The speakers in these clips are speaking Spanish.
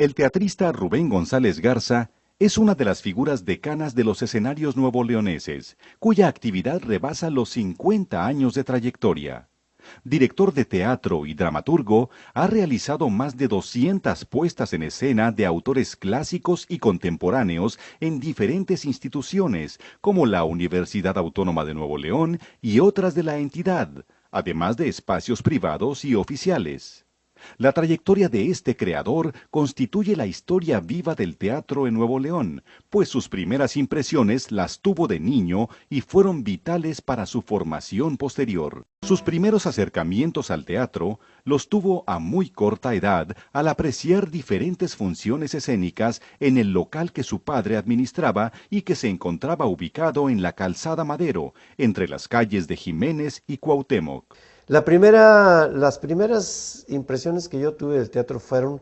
El teatrista Rubén González Garza es una de las figuras decanas de los escenarios nuevoleoneses, cuya actividad rebasa los 50 años de trayectoria. Director de teatro y dramaturgo, ha realizado más de 200 puestas en escena de autores clásicos y contemporáneos en diferentes instituciones, como la Universidad Autónoma de Nuevo León y otras de la entidad, además de espacios privados y oficiales. La trayectoria de este creador constituye la historia viva del teatro en Nuevo León, pues sus primeras impresiones las tuvo de niño y fueron vitales para su formación posterior. Sus primeros acercamientos al teatro los tuvo a muy corta edad al apreciar diferentes funciones escénicas en el local que su padre administraba y que se encontraba ubicado en la Calzada Madero, entre las calles de Jiménez y Cuauhtémoc. Las primeras impresiones que yo tuve del teatro fueron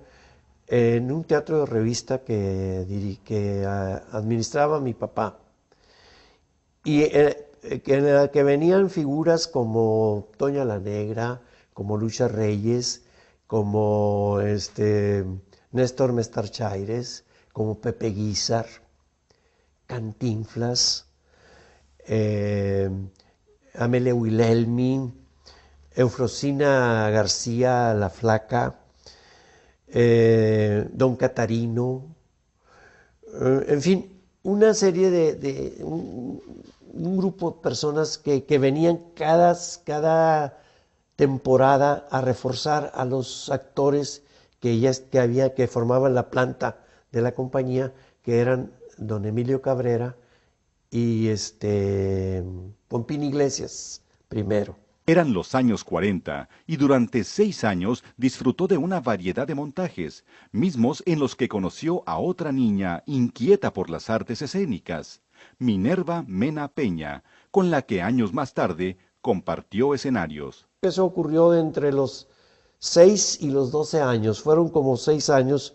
en un teatro de revista que administraba mi papá. Y en el que venían figuras como Toña la Negra, como Lucha Reyes, como Néstor Mestarchaires, como Pepe Guízar, Cantinflas, Amelia Wilhelmi, Eufrosina García la Flaca, Don Catarino, en fin, una serie un grupo de personas que venían cada temporada a reforzar a los actores que formaban la planta de la compañía, que eran don Emilio Cabrera y Pompín Iglesias primero. Eran los años 40 y durante 6 años disfrutó de una variedad de montajes, mismos en los que conoció a otra niña inquieta por las artes escénicas, Minerva Mena Peña, con la que años más tarde compartió escenarios. Eso ocurrió entre los 6 y los 12 años, fueron como 6 años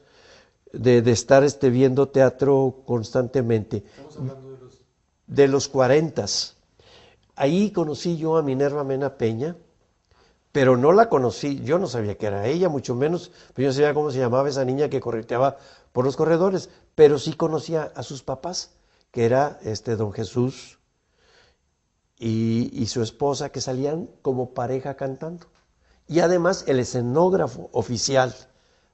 de estar viendo teatro constantemente. Estamos hablando de los 40. Ahí conocí yo a Minerva Mena Peña, pero no la conocí, yo no sabía que era ella, mucho menos, pero yo no sabía cómo se llamaba esa niña que correteaba por los corredores, pero sí conocía a sus papás, que era don Jesús y su esposa, que salían como pareja cantando. Y además el escenógrafo oficial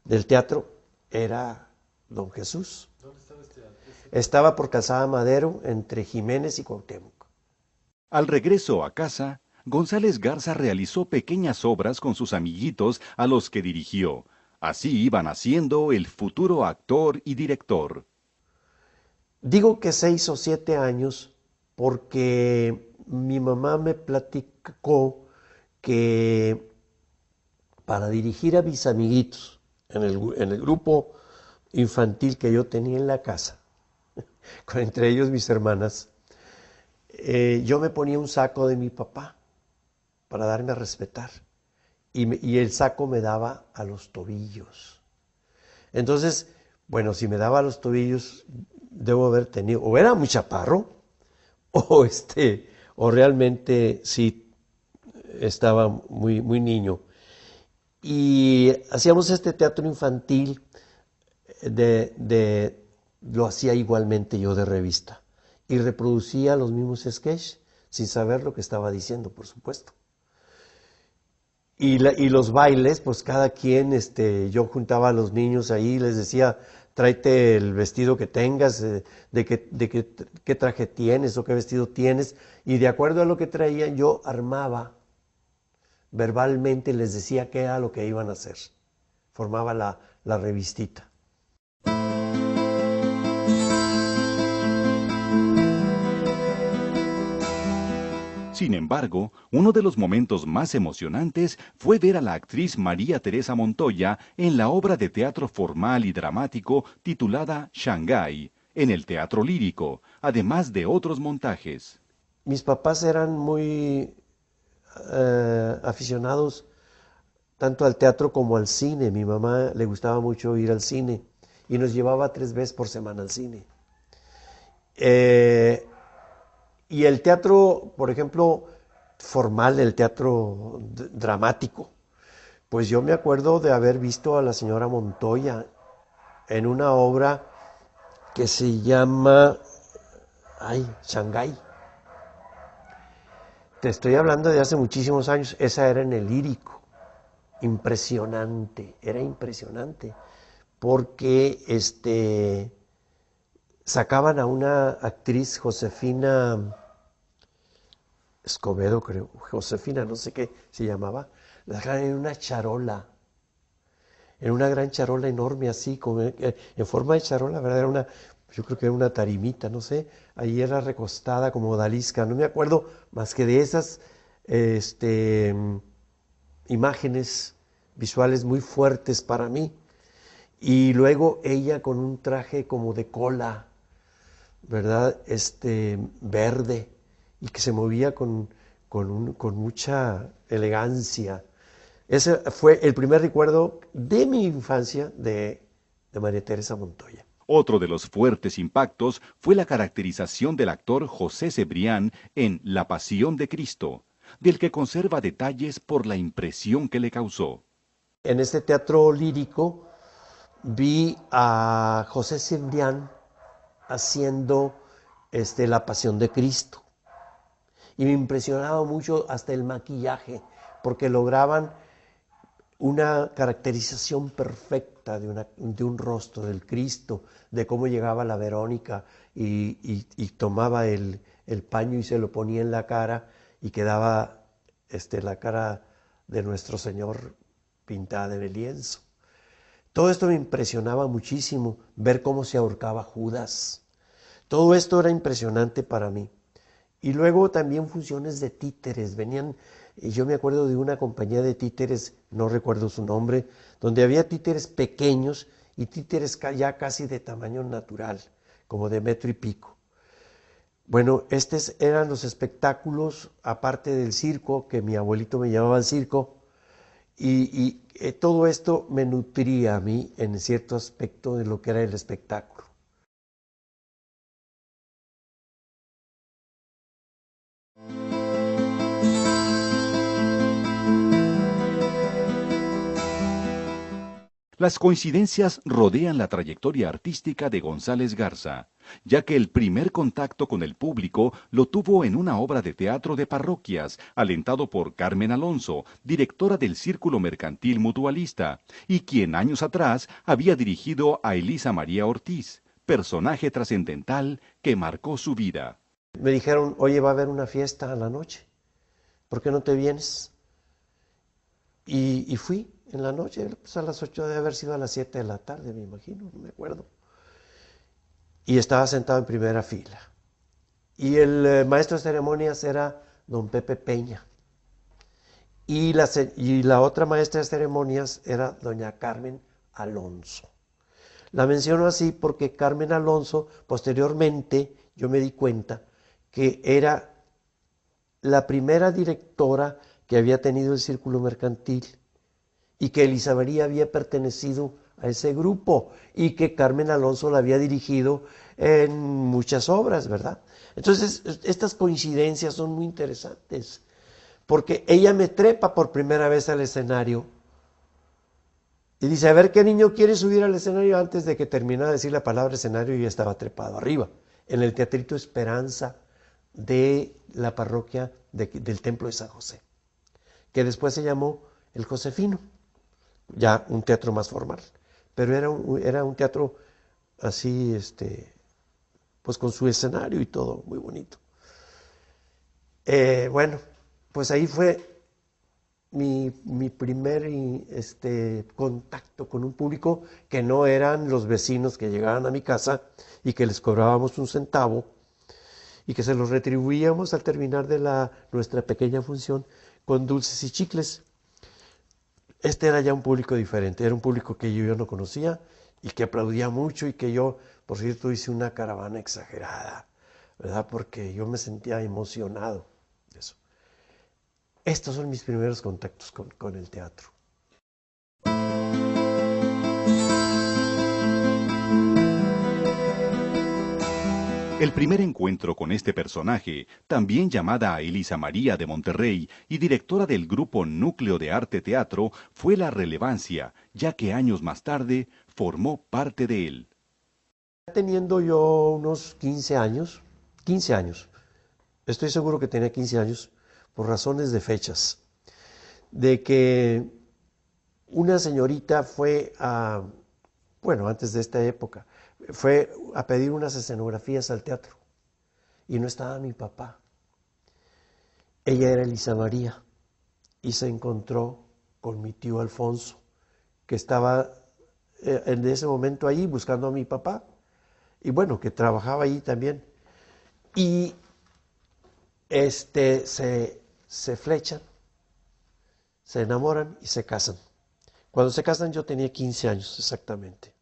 del teatro era don Jesús. ¿Dónde estaba este teatro? Estaba por Calzada Madero, entre Jiménez y Cuauhtémoc. Al regreso a casa, González Garza realizó pequeñas obras con sus amiguitos a los que dirigió. Así iba naciendo el futuro actor y director. Digo que 6 o 7 años porque mi mamá me platicó que para dirigir a mis amiguitos en el grupo infantil que yo tenía en la casa, entre ellos mis hermanas, yo me ponía un saco de mi papá para darme a respetar y el saco me daba a los tobillos. Entonces, bueno, si me daba a los tobillos, debo haber tenido, o era muy chaparro, o realmente sí estaba muy, muy niño. Y hacíamos este teatro infantil, lo hacía igualmente yo de revista. Y reproducía los mismos sketches, sin saber lo que estaba diciendo, por supuesto. Y los bailes, pues cada quien, yo juntaba a los niños ahí, les decía, tráete el vestido que tengas, qué traje tienes o qué vestido tienes, y de acuerdo a lo que traían, yo armaba, verbalmente les decía qué era lo que iban a hacer. Formaba la revistita. Sin embargo, uno de los momentos más emocionantes fue ver a la actriz María Teresa Montoya en la obra de teatro formal y dramático titulada Shanghái, en el Teatro Lírico, además de otros montajes. Mis papás eran muy aficionados tanto al teatro como al cine. Mi mamá le gustaba mucho ir al cine y nos llevaba 3 veces por semana al cine. Y el teatro, por ejemplo, formal, el teatro dramático, pues yo me acuerdo de haber visto a la señora Montoya en una obra que se llama Shanghái. Te estoy hablando de hace muchísimos años. Esa era en el Lírico. Impresionante, era impresionante. Porque sacaban a una actriz, Josefina Escobedo, creo, Josefina, no sé qué se llamaba, la sacaban en una charola, en una gran charola enorme así, en forma de charola, ¿verdad? Yo creo que era una tarimita, no sé, ahí era recostada como odalisca, no me acuerdo más que de esas imágenes visuales muy fuertes para mí. Y luego ella con un traje como de cola, ¿verdad? Verde, y que se movía con mucha elegancia. Ese fue el primer recuerdo de mi infancia de María Teresa Montoya. Otro de los fuertes impactos fue la caracterización del actor José Cebrián en La Pasión de Cristo, del que conserva detalles por la impresión que le causó. En este teatro lírico vi a José Cebrián haciendo La Pasión de Cristo. Y me impresionaba mucho hasta el maquillaje, porque lograban una caracterización perfecta de un rostro del Cristo, de cómo llegaba la Verónica y tomaba el paño y se lo ponía en la cara y quedaba la cara de nuestro Señor pintada en el lienzo. Todo esto me impresionaba muchísimo, ver cómo se ahorcaba Judas. Todo esto era impresionante para mí. Y luego también funciones de títeres. Yo me acuerdo de una compañía de títeres, no recuerdo su nombre, donde había títeres pequeños y títeres ya casi de tamaño natural, como de 1.5 metros. Bueno, estos eran los espectáculos, aparte del circo, que mi abuelito me llamaba al circo, y todo esto me nutría a mí en cierto aspecto de lo que era el espectáculo. Las coincidencias rodean la trayectoria artística de González Garza, ya que el primer contacto con el público lo tuvo en una obra de teatro de parroquias, alentado por Carmen Alonso, directora del Círculo Mercantil Mutualista, y quien años atrás había dirigido a Elisa María Ortiz, personaje trascendental que marcó su vida. Me dijeron, oye, va a haber una fiesta a la noche, ¿por qué no te vienes? Y fui en la noche, pues a las 8 debe haber sido a las 7 de la tarde, me imagino, no me acuerdo. Y estaba sentado en primera fila. Y el maestro de ceremonias era don Pepe Peña. Y la otra maestra de ceremonias era doña Carmen Alonso. La menciono así porque Carmen Alonso, posteriormente, yo me di cuenta que era la primera directora que había tenido el Círculo Mercantil y que Elisa María había pertenecido a ese grupo y que Carmen Alonso la había dirigido en muchas obras, ¿verdad? Entonces, estas coincidencias son muy interesantes, porque ella me trepa por primera vez al escenario y dice, a ver, ¿qué niño quiere subir al escenario? Antes de que terminara de decir la palabra escenario, yo ya estaba trepado arriba, en el Teatrito Esperanza de la parroquia del Templo de San José, que después se llamó el Josefino, ya un teatro más formal, pero era un teatro así, pues con su escenario y todo, muy bonito. Bueno, pues ahí fue mi primer contacto con un público que no eran los vecinos que llegaban a mi casa y que les cobrábamos un centavo y que se los retribuíamos al terminar de nuestra pequeña función con dulces y chicles. Este era ya un público diferente, era un público que yo no conocía y que aplaudía mucho y que yo, por cierto, hice una caravana exagerada, ¿verdad? Porque yo me sentía emocionado de eso. Estos son mis primeros contactos con el teatro. El primer encuentro con este personaje, también llamada Elisa María de Monterrey y directora del grupo Núcleo de Arte Teatro, fue la relevancia, ya que años más tarde formó parte de él. Teniendo yo unos 15 años, estoy seguro que tenía 15 años, por razones de fechas, de que una señorita fue bueno, antes de esta época, fue a pedir unas escenografías al teatro y no estaba mi papá. Ella era Elisa María y se encontró con mi tío Alfonso, que estaba en ese momento ahí buscando a mi papá y bueno, que trabajaba ahí también. Y se flechan, se enamoran y se casan. Cuando se casan yo tenía 15 años exactamente.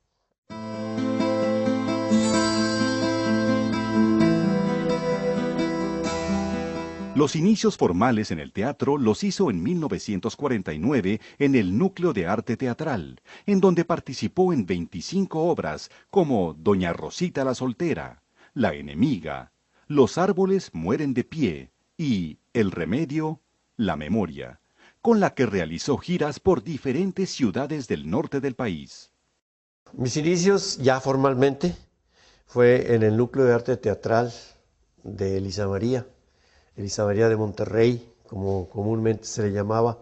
Los inicios formales en el teatro los hizo en 1949 en el Núcleo de Arte Teatral, en donde participó en 25 obras como Doña Rosita la Soltera, La Enemiga, Los árboles mueren de pie y El remedio, La memoria, con la que realizó giras por diferentes ciudades del norte del país. Mis inicios ya formalmente fue en el Núcleo de Arte Teatral de Elisa María de Monterrey, como comúnmente se le llamaba.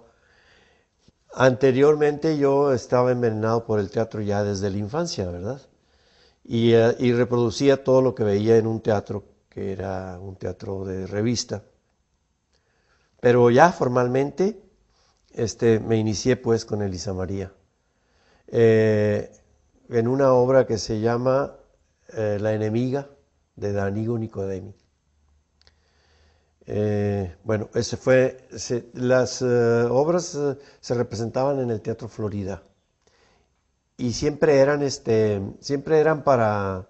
Anteriormente yo estaba envenenado por el teatro ya desde la infancia, ¿verdad? Y reproducía todo lo que veía en un teatro, que era un teatro de revista. Pero ya formalmente me inicié pues con Elisa María. En una obra que se llama La Enemiga, de Danío Nicodemi. Bueno, las obras se representaban en el Teatro Florida y siempre eran a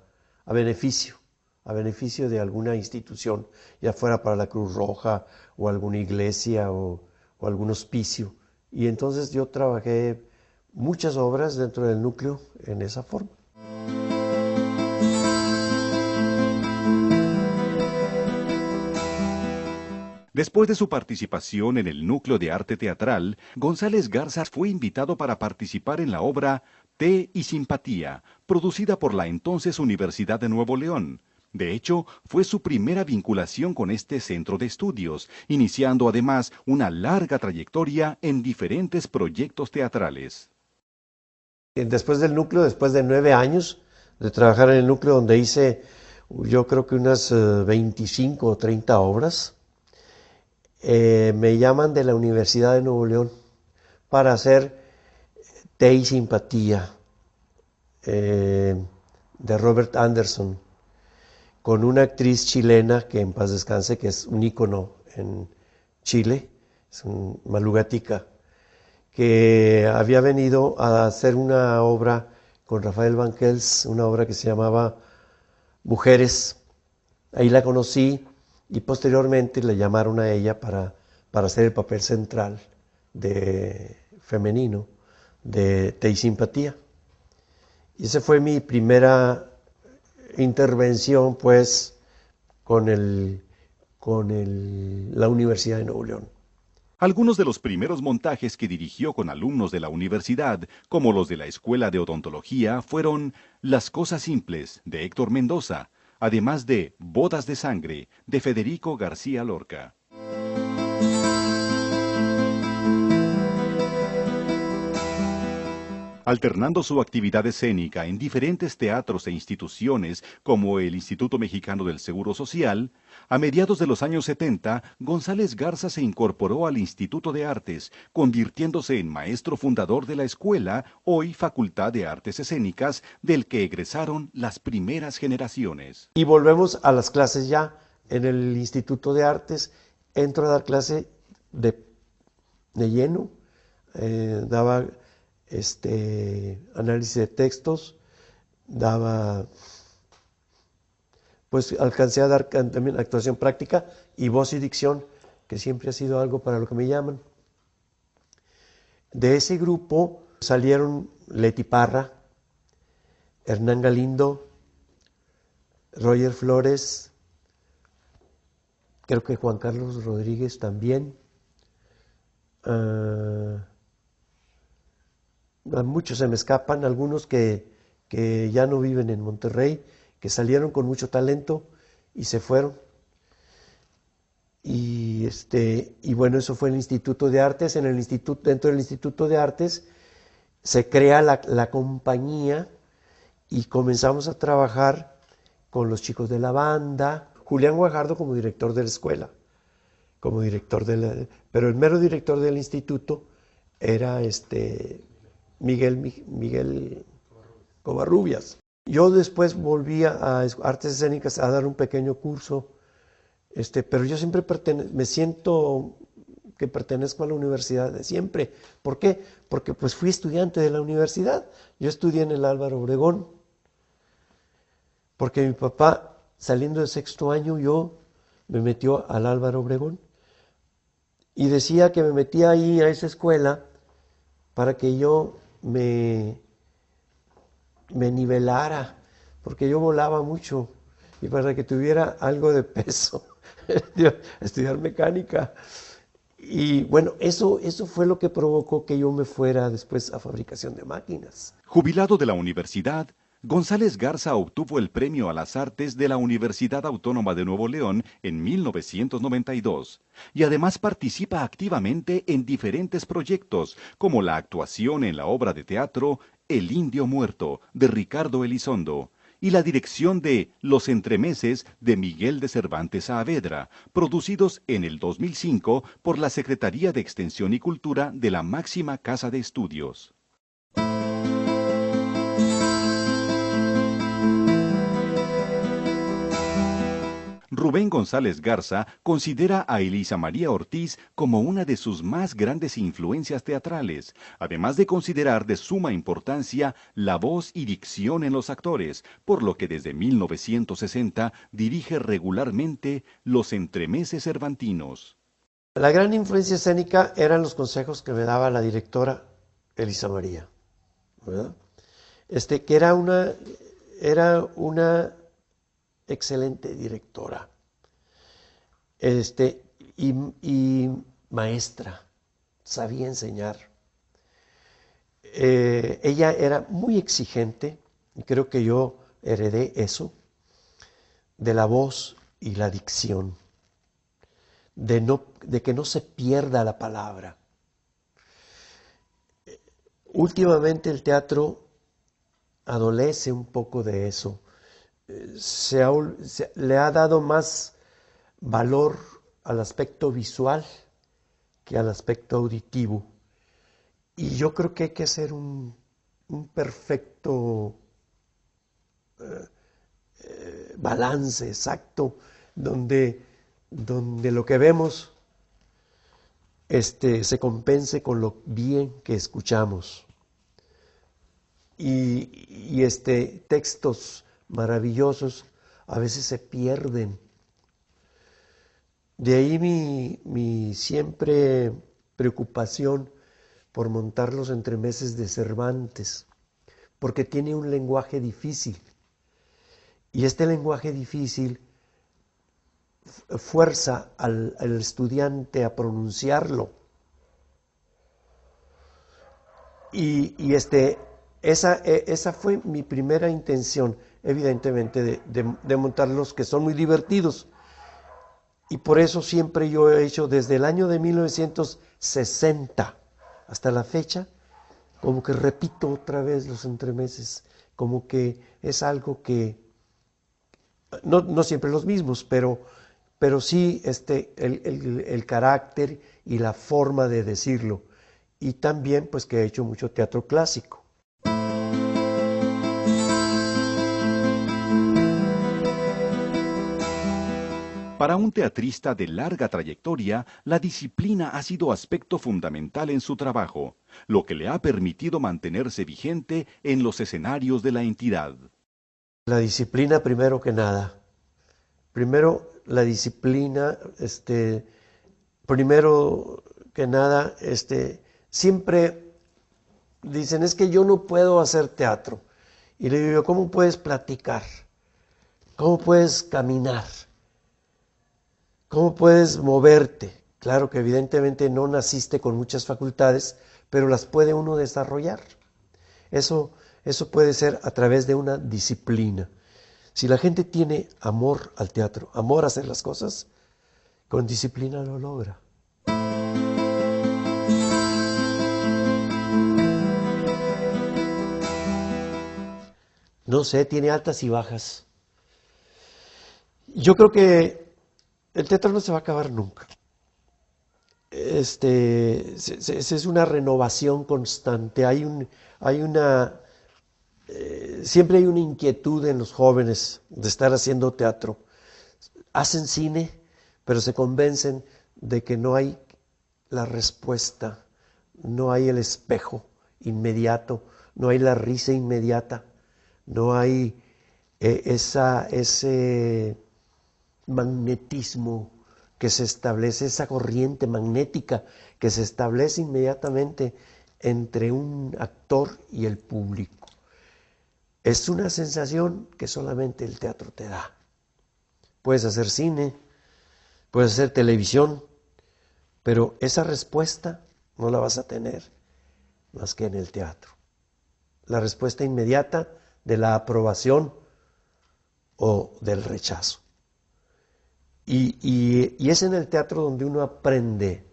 beneficio de alguna institución, ya fuera para la Cruz Roja o alguna iglesia o algún hospicio. Y entonces yo trabajé muchas obras dentro del núcleo en esa forma. Después de su participación en el Núcleo de Arte Teatral, González Garza fue invitado para participar en la obra Té y Simpatía, producida por la entonces Universidad de Nuevo León. De hecho, fue su primera vinculación con este centro de estudios, iniciando además una larga trayectoria en diferentes proyectos teatrales. Después del núcleo, después de 9 años de trabajar en el núcleo, donde hice yo creo que unas 25 o 30 obras, me llaman de la Universidad de Nuevo León para hacer Té y Simpatía de Robert Anderson, con una actriz chilena que en paz descanse, que es un ícono en Chile, es un Malugatica, que había venido a hacer una obra con Rafael Banquels, una obra que se llamaba Mujeres. Ahí la conocí y posteriormente le llamaron a ella para hacer el papel central femenino de Té y Simpatía. Y esa fue mi primera intervención pues con la Universidad de Nuevo León. Algunos de los primeros montajes que dirigió con alumnos de la universidad, como los de la Escuela de Odontología, fueron Las Cosas Simples, de Héctor Mendoza, además de Bodas de Sangre, de Federico García Lorca. Alternando su actividad escénica en diferentes teatros e instituciones como el Instituto Mexicano del Seguro Social, a mediados de los años 70, González Garza se incorporó al Instituto de Artes, convirtiéndose en maestro fundador de la escuela, hoy Facultad de Artes Escénicas, del que egresaron las primeras generaciones. Y volvemos a las clases ya en el Instituto de Artes. Entro a dar clase de lleno, daba análisis de textos, pues alcancé a dar también actuación práctica y voz y dicción, que siempre ha sido algo para lo que me llaman. De ese grupo salieron Leti Parra, Hernán Galindo, Roger Flores, creo que Juan Carlos Rodríguez también. Muchos se me escapan, algunos que ya no viven en Monterrey, que salieron con mucho talento y se fueron. Y bueno, eso fue el Instituto de Artes. Dentro del Instituto de Artes se crea la compañía y comenzamos a trabajar con los chicos de la banda. Julián Guajardo como director de la escuela, pero el mero director del instituto era Miguel Covarrubias. Yo después volví a Artes Escénicas a dar un pequeño curso, pero yo siempre me siento que pertenezco a la universidad de siempre. ¿Por qué? Porque pues fui estudiante de la universidad. Yo estudié en el Álvaro Obregón, porque mi papá, saliendo de sexto año, me metió al Álvaro Obregón y decía que me metía ahí a esa escuela para que yo me nivelara, porque yo volaba mucho y para que tuviera algo de peso, estudiar mecánica. Y bueno, eso fue lo que provocó que yo me fuera después a fabricación de máquinas. Jubilado de la universidad, González Garza obtuvo el Premio a las Artes de la Universidad Autónoma de Nuevo León en 1992 y además participa activamente en diferentes proyectos como la actuación en la obra de teatro El Indio Muerto de Ricardo Elizondo y la dirección de Los Entremeses de Miguel de Cervantes Saavedra, producidos en el 2005 por la Secretaría de Extensión y Cultura de la máxima casa de estudios. Rubén González Garza considera a Elisa María Ortiz como una de sus más grandes influencias teatrales, además de considerar de suma importancia la voz y dicción en los actores, por lo que desde 1960 dirige regularmente Los Entremeses Cervantinos. La gran influencia escénica eran los consejos que me daba la directora Elisa María, ¿verdad? Que era una excelente directora, y maestra, sabía enseñar. Ella era muy exigente, y creo que yo heredé eso, de la voz y la dicción, de que no se pierda la palabra. Últimamente el teatro adolece un poco de eso. Le ha dado más valor al aspecto visual que al aspecto auditivo. Y yo creo que hay que hacer un perfecto balance exacto, donde lo que vemos se compense con lo bien que escuchamos. Y textos maravillosos a veces se pierden. De ahí mi siempre preocupación por montar los entremeses de Cervantes, porque tiene un lenguaje difícil. Y este lenguaje difícil fuerza al estudiante a pronunciarlo. Y esa fue mi primera intención, evidentemente, de montarlos, que son muy divertidos. Y por eso siempre yo he hecho, desde el año de 1960 hasta la fecha, como que repito otra vez los entremeses, como que es algo que, no siempre los mismos, pero sí el carácter y la forma de decirlo. Y también pues que he hecho mucho teatro clásico. Para un teatrista de larga trayectoria, la disciplina ha sido aspecto fundamental en su trabajo, lo que le ha permitido mantenerse vigente en los escenarios de la entidad. La disciplina primero que nada. Primero la disciplina, primero que nada, siempre dicen, es que yo no puedo hacer teatro. Y le digo, ¿cómo puedes platicar? ¿Cómo puedes caminar? ¿Cómo puedes moverte? Claro que evidentemente no naciste con muchas facultades, pero las puede uno desarrollar. Eso puede ser a través de una disciplina. Si la gente tiene amor al teatro, amor a hacer las cosas, con disciplina lo logra. No sé, tiene altas y bajas. Yo creo que el teatro no se va a acabar nunca. Es una renovación constante. Siempre hay una inquietud en los jóvenes de estar haciendo teatro. Hacen cine, pero se convencen de que no hay la respuesta, no hay el espejo inmediato, no hay la risa inmediata, no hay ese magnetismo que se establece, esa corriente magnética que se establece inmediatamente entre un actor y el público. Es una sensación que solamente el teatro te da. Puedes hacer cine, puedes hacer televisión, pero esa respuesta no la vas a tener más que en el teatro. La respuesta inmediata de la aprobación o del rechazo. Y es en el teatro donde uno aprende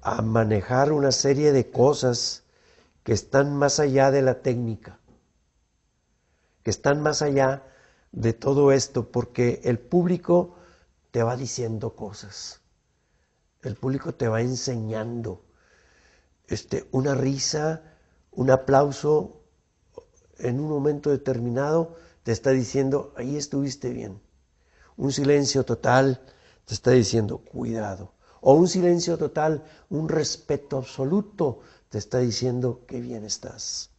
a manejar una serie de cosas que están más allá de la técnica, que están más allá de todo esto, porque el público te va diciendo cosas, el público te va enseñando. Una risa, un aplauso en un momento determinado te está diciendo, ahí estuviste bien. Un silencio total te está diciendo, cuidado. O un silencio total, un respeto absoluto te está diciendo, qué bien estás.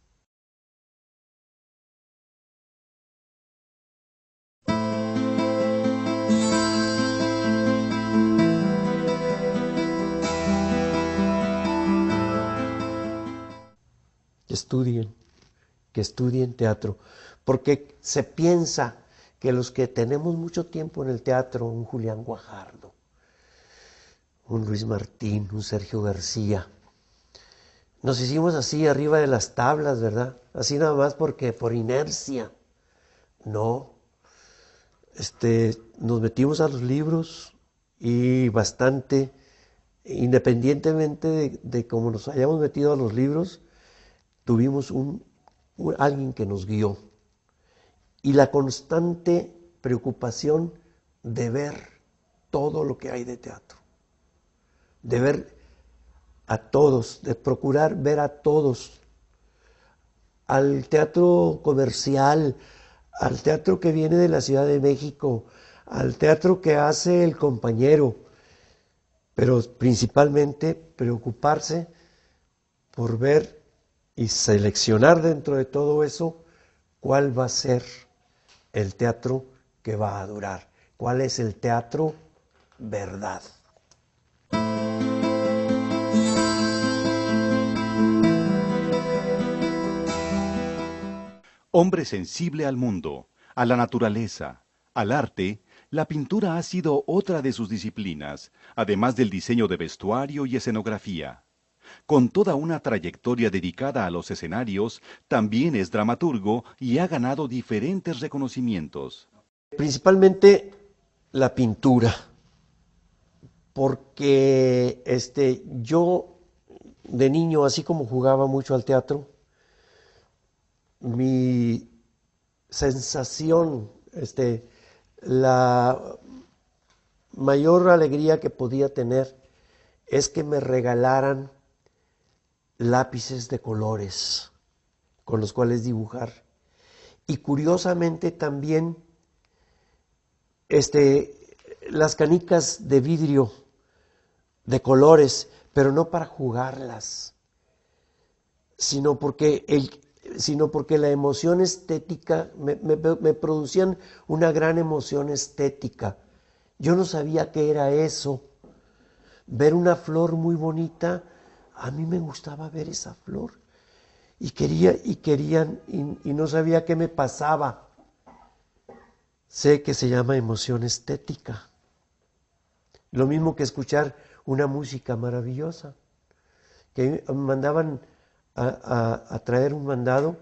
Que estudien teatro, porque se piensa que los que tenemos mucho tiempo en el teatro, un Julián Guajardo, un Luis Martín, un Sergio García, nos hicimos así arriba de las tablas, ¿verdad? Así nada más porque por inercia. No, nos metimos a los libros y bastante, independientemente de cómo nos hayamos metido a los libros, tuvimos alguien que nos guió. Y la constante preocupación de ver todo lo que hay de teatro. De ver a todos, de procurar ver a todos. Al teatro comercial, al teatro que viene de la Ciudad de México, al teatro que hace el compañero. Pero principalmente preocuparse por ver y seleccionar dentro de todo eso cuál va a ser el teatro que va a durar, cuál es el teatro verdad. Hombre sensible al mundo, a la naturaleza, al arte, la pintura ha sido otra de sus disciplinas, además del diseño de vestuario y escenografía. Con toda una trayectoria dedicada a los escenarios, también es dramaturgo y ha ganado diferentes reconocimientos. Principalmente la pintura, porque yo de niño, así como jugaba mucho al teatro, mi sensación, la mayor alegría que podía tener es que me regalaran lápices de colores con los cuales dibujar. Y curiosamente también las canicas de vidrio de colores, pero no para jugarlas, sino porque la emoción estética, me producían una gran emoción estética. Yo no sabía qué era eso. Ver una flor muy bonita, a mí me gustaba ver esa flor. y querían, y no sabía qué me pasaba. Sé que se llama emoción estética. Lo mismo que escuchar una música maravillosa. Que me mandaban a traer un mandado,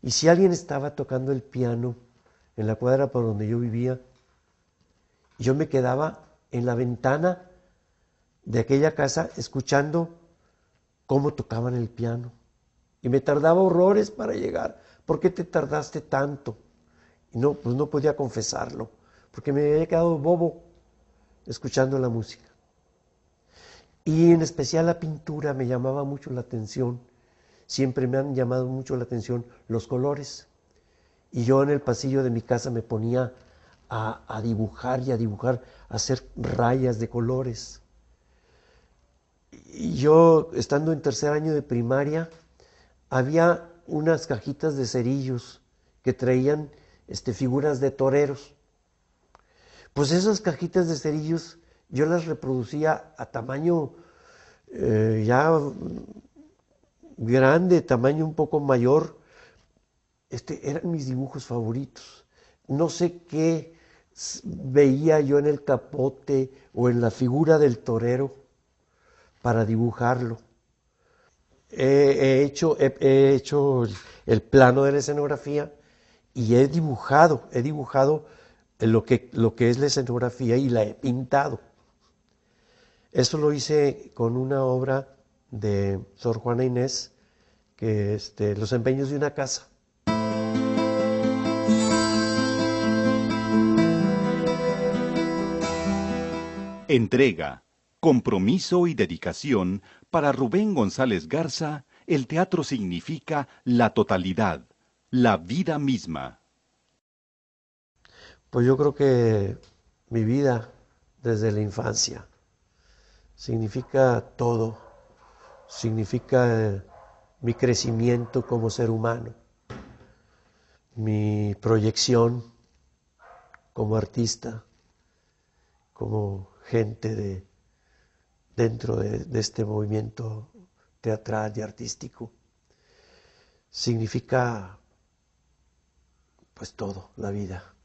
y si alguien estaba tocando el piano en la cuadra por donde yo vivía, yo me quedaba en la ventana de aquella casa escuchando cómo tocaban el piano. Y me tardaba horrores para llegar. ¿Por qué te tardaste tanto? Y no, pues no podía confesarlo, porque me había quedado bobo escuchando la música. Y en especial la pintura me llamaba mucho la atención. Siempre me han llamado mucho la atención los colores. Y yo en el pasillo de mi casa me ponía a dibujar y a dibujar, a hacer rayas de colores. Y yo, estando en tercer año de primaria, había unas cajitas de cerillos que traían figuras de toreros. Pues esas cajitas de cerillos yo las reproducía a tamaño ya grande, tamaño un poco mayor. Eran mis dibujos favoritos. No sé qué veía yo en el capote o en la figura del torero para dibujarlo. He hecho el plano de la escenografía y he dibujado lo que es la escenografía y la he pintado. Eso lo hice con una obra de Sor Juana Inés, que Los empeños de una casa. Entrega, compromiso y dedicación. Para Rubén González Garza, el teatro significa la totalidad, la vida misma. Pues yo creo que mi vida desde la infancia significa todo, significa mi crecimiento como ser humano, mi proyección como artista, como gente dentro de este movimiento teatral y artístico. Significa pues todo, la vida.